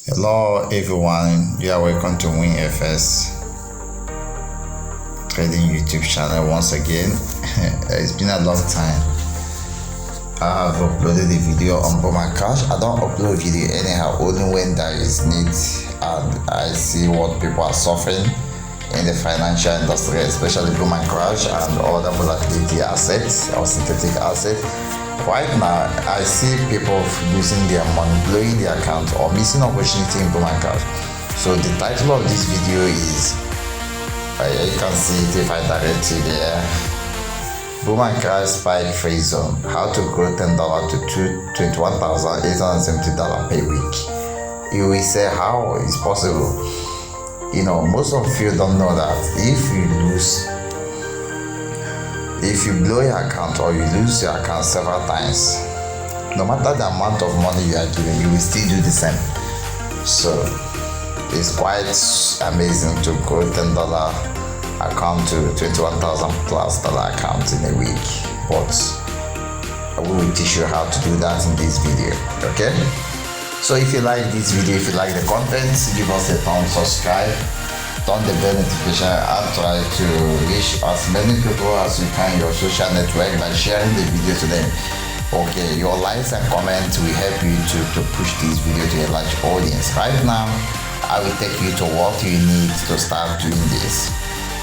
Hello everyone, you are welcome to WINFXTRADING YouTube channel once again. It's been a long time. I have uploaded a video on BoomCrash. I don't upload video anyhow, only when there is need and I see what people are suffering in the financial industry, especially BoomCrash and other volatility assets or synthetic assets. Right now, I see people losing their money, blowing their account, or missing opportunity in BoomCrash. So the title of this video is, you can see it if I direct you there, BoomCrash Spike Freezone, how to grow $10 to $21,870 per week. You will say, how is possible? You know, most of you don't know that if you blow your account or you lose your account several times, no matter the amount of money you are given, you will still do the same. So it's quite amazing to grow $10 account to $21,000 plus account in a week. But we will teach you how to do that in this video. Okay? So if you like this video, if you like the content, give us a thumbs, subscribe, turn the bell notification, and try to reach as many people as you can in your social network by sharing the video to them. Okay, your likes and comments will help you to push this video to a large audience. Right now, I will take you to what you need to start doing this.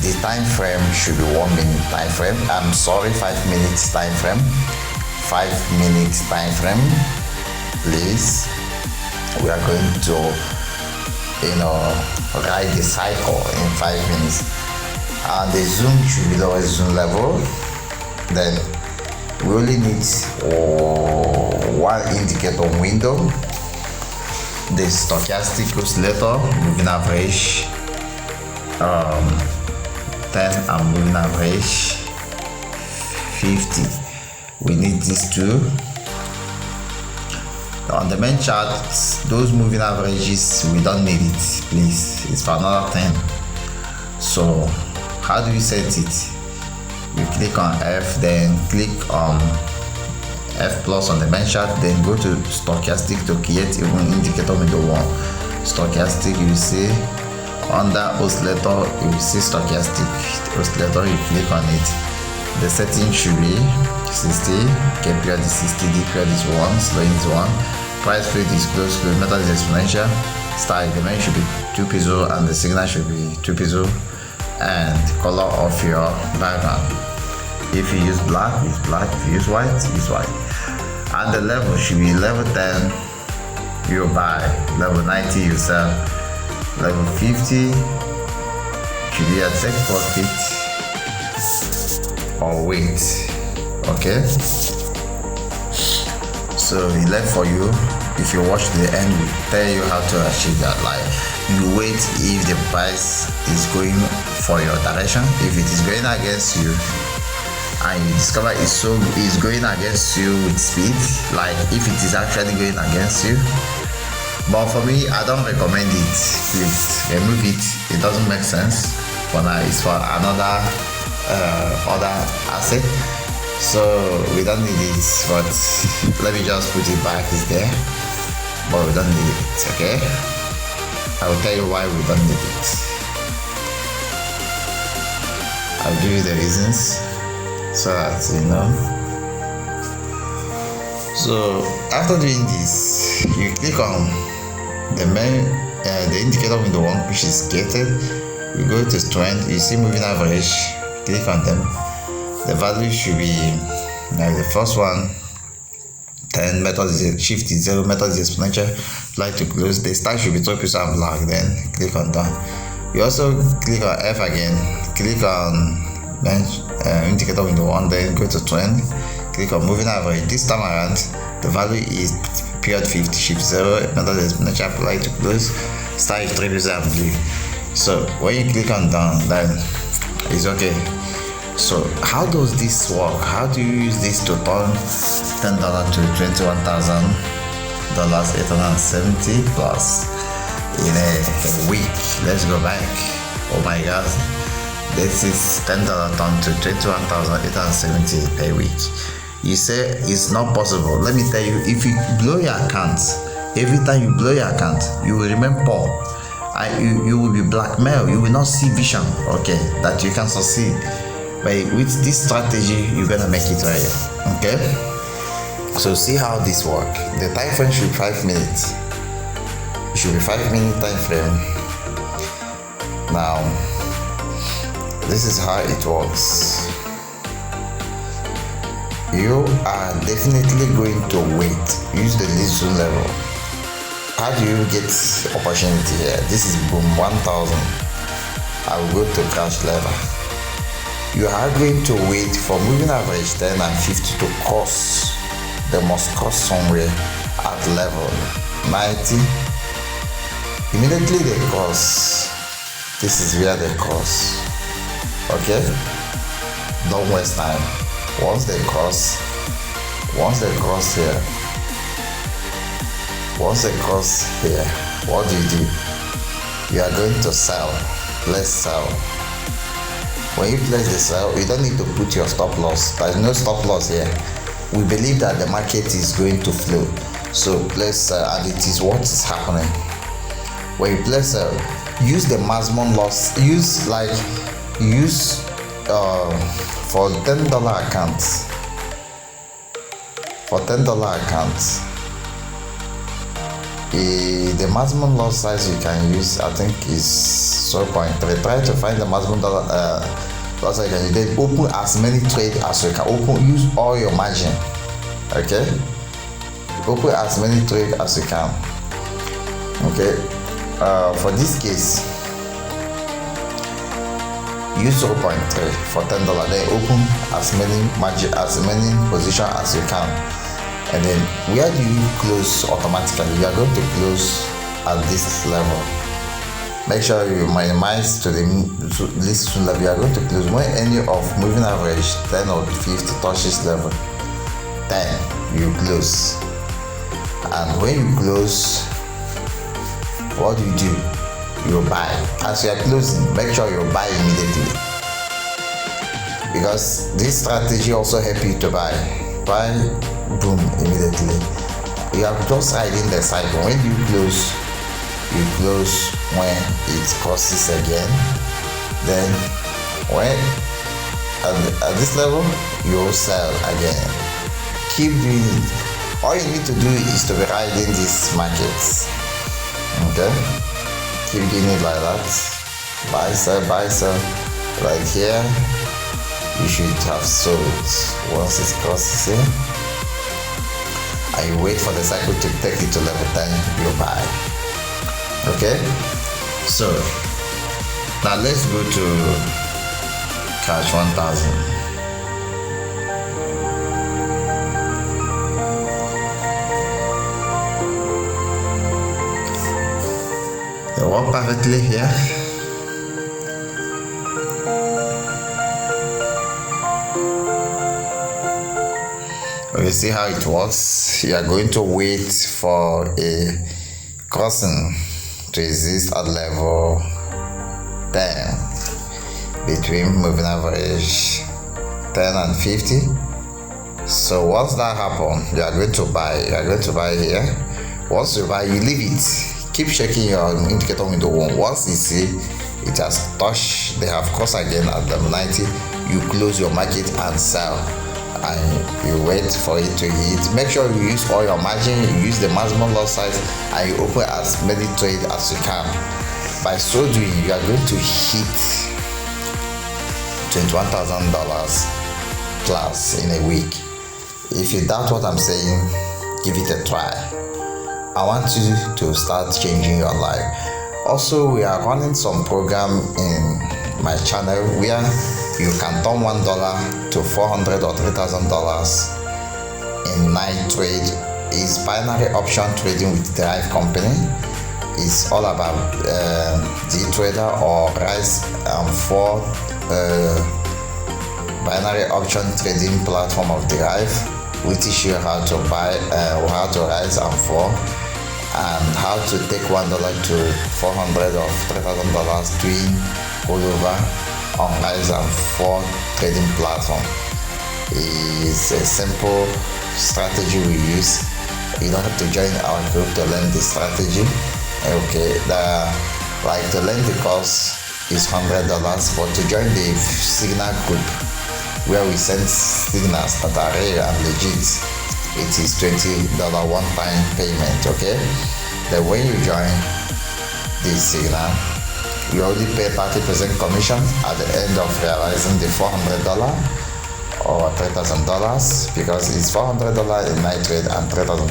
The time frame should be 1 minute time frame. I'm sorry, 5 minutes time frame. 5 minutes time frame, please. We are going to ride the cycle in 5 minutes, and the zoom should be lower zoom level. Then we only need one indicator window, the stochastic oscillator, moving average 10 and moving average 50. We need these two. On the main chart, those moving averages, we don't need it, please. It's for another thing. So how do you set it? You click on F, then click on F plus on the main chart, then go to stochastic to create even indicator window 1. Stochastic, you see under oscillator, you will see stochastic oscillator. You click on it. The setting should be 60, K period is 60, D period is 1, slowing is 1, price rate is close, method is exponential, star element should be 2 peso, and the signal should be 2 peso, and color of your background. If you use black, it's black. If you use white, it's white. And the level should be level 10, you buy, level 90, you sell, level 50 should be a take profit or wait. Okay, so we left for you. If you watch the end, we tell you how to achieve that. Like, you wait if the price is going for your direction. If it is going against you and you discover it's going against you with speed, like if it is actually going against you. But for me, I don't recommend it. Please remove it. It doesn't make sense for now. It's for another other asset, so we don't need it. But let me just put it back. It's there, but we don't need it. Okay, I will tell you why we don't need it. I'll give you the reasons so that you know. So after doing this, you click on the main the indicator window 1, which is gated. You go to trend, you see moving average, click on them. The value should be like the first one 10, method is shift is 0, method is exponential, apply to close. The start should be 12% and black, then click on done. You also click on F again, click on indicator window 1, then go to trend, click on moving average. This time around the value is period 50, shift 0, method is exponential, apply to close, start is 3% and blue. So when you click on done, then it's okay. So how does this work? How do you use this to turn $10 to $21,870 plus in a week? Let's go back. Oh my God, this is $10 turned to $21,870 per week. You say it's not possible. Let me tell you, if you blow your account Every time you blow your account, you will remain poor. You will be blackmailed. You will not see vision, okay, that you can succeed. But with this strategy, you're gonna make it right. Okay. So see how this works. The time frame should be 5 minutes. It should be 5-minute time frame. Now, this is how it works. You are definitely going to wait. Use the least zone level. How do you get opportunity here? This is boom 1000. I will go to crash level. You are going to wait for moving average 10 and 50 to cross. They must cross somewhere at level 90. Immediately they cross. This is where they cross. Okay? Don't waste time. Once they cross here, what do? You are going to sell. Let's sell. When you place the sell, you don't need to put your stop loss. There is no stop loss here. We believe that the market is going to flow. So place and it is what is happening. When you place sell, use the maximum loss. Use for $10 accounts. For $10 accounts, the maximum lot size you can use, I think, is 0.3. Try to find the maximum lot size you can use. Then open as many trades as you can. Use all your margin. Okay. Open as many trades as you can. Okay. For this case, use 0.3 for $10. Then open as many positions as you can. And then where do you close automatically? You are going to close at this level. Make sure you minimize to the least level. You are going to close when any of moving average 10 or 50 touches level 10, you close. And when you close, what do? You buy. As you are closing, make sure you buy immediately, because this strategy also help you to buy boom immediately. You are just riding the cycle. When you close when it crosses again. Then when at this level, you sell again. Keep doing it. All you need to do is to be riding these markets. Okay, keep doing it like that. Buy sell. Right here, you should have sold. Once it crosses here, and you wait for the cycle to take it to level 10, you buy. Okay, so now let's go to cash 1000. They work perfectly here. Okay, see how it works. You are going to wait for a crossing to exist at level 10 between moving average 10 and 50. So once that happens, you are going to buy. You are going to buy here. Once you buy, you leave it. Keep checking your indicator window one. Once you see it has touched, they have crossed again at level 90, you close your market and sell. And you wait for it to hit. Make sure you use all your margin, you use the maximum lot size, and you open as many trades as you can. By so doing, you are going to hit $21,000 plus in a week. If you doubt what I'm saying, give it a try. I want you to start changing your life. Also, we are running some program in my channel where you can turn $1 to $400 or $3,000 in 9 trade. It's binary option trading with Deriv company. It's all about D-Trader or Rise 4 binary option trading platform of Deriv. We teach you how to buy, how to rise and fall, and how to take $1 to $400 or $3,000 doing all over on Rise and Fall trading platform. It's a simple strategy we use. You don't have to join our group to learn the strategy. Okay, to learn the course is $100, but to join the signal group where we send signals that are rare and legit, it is $20 one-time payment. Okay, then when you join this signal, you already pay 30% commission at the end of realizing the $400 or $3,000, because it's $400 in 9 trade and $3,000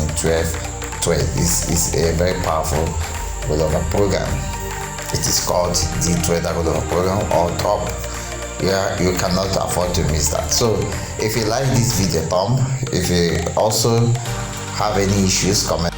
in 12 trade. This is a very powerful rollover program. It is called the Trader Rollover Program, or TROP. Yeah, you cannot afford to miss that. So if you like this video, if you also have any issues, comment.